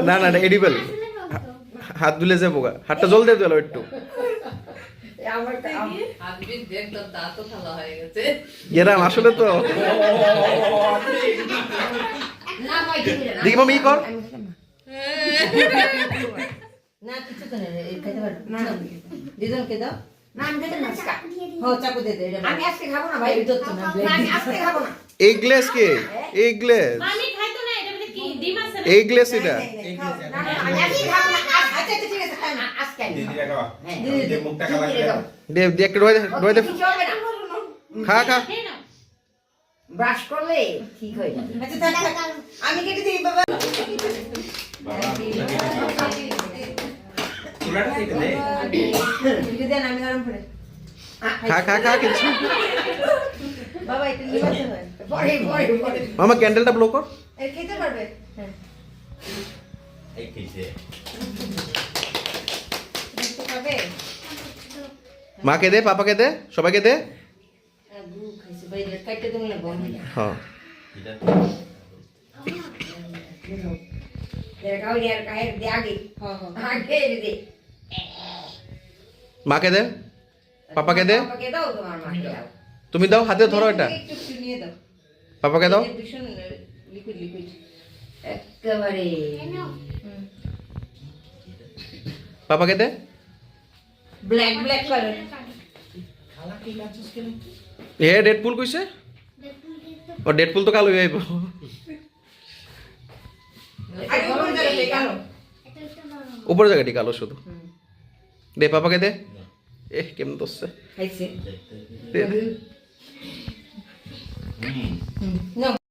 না না না এডিবল হাত ধুলে যাবো গা হাতটা জল দিয়ে দিল একটু এরাম আসলে তো দেখি মামি ই কর না কিছু তো না খেতে পারবো না দিদনকে দাও না আমি খেতে না হো চাকু দে দে আমি আজকে খাবো না ভাই তো না আমি আজকে খাবো না এই গ্লাস কে এই গ্লাস মামি খাইতো না এটা বলে কি ডিম আছে না এই গ্লাস এটা আমি আজকে খাবো না আচ্ছা ঠিক আছে খাই না আজকে দিদি রাখো দিদি মুখটা কালা করে দাও দে দে একটু রয় দে খা খা ব্রাশ করলে ঠিক হয়ে যাবে আচ্ছা তাহলে আমি কেটে দিই বাবা চুলাটা কেটে দে কেটে দেন আমি গরম করে খা খা খা কিছু বাবা এটা নিবাতে হয় পরে মামা ক্যান্ডেলটা ব্লো কর এই খেতে পারবে হ্যাঁ এই কিসে দেখতে পাবে মাকে দে পাপাকে দে সবাইকে দে গু খাইছে ভাই কাটতে দিন না বন্ধ হ্যাঁ দেখাও यार কাহে দে আগে হ্যাঁ আগে দে মাকে দে পাপাকে দে পাপাকে দাও তোমার মাকে দাও তুমি দাও হাতে ধরো এটা একটু নিয়ে দাও পাপাকে দাও ভীষণ লিকুইড একেবারে পাপাকে দে ব্ল্যাক কালার এ ডেডপুল কইছে ও ডেডপুল তো কালো হয়ে আইব আগে কোন জায়গায় কালো উপর জায়গাটি কালো শুধু দে পাপাকে দে এ কেমন দোসছে খাইছে দে দে হুম নাও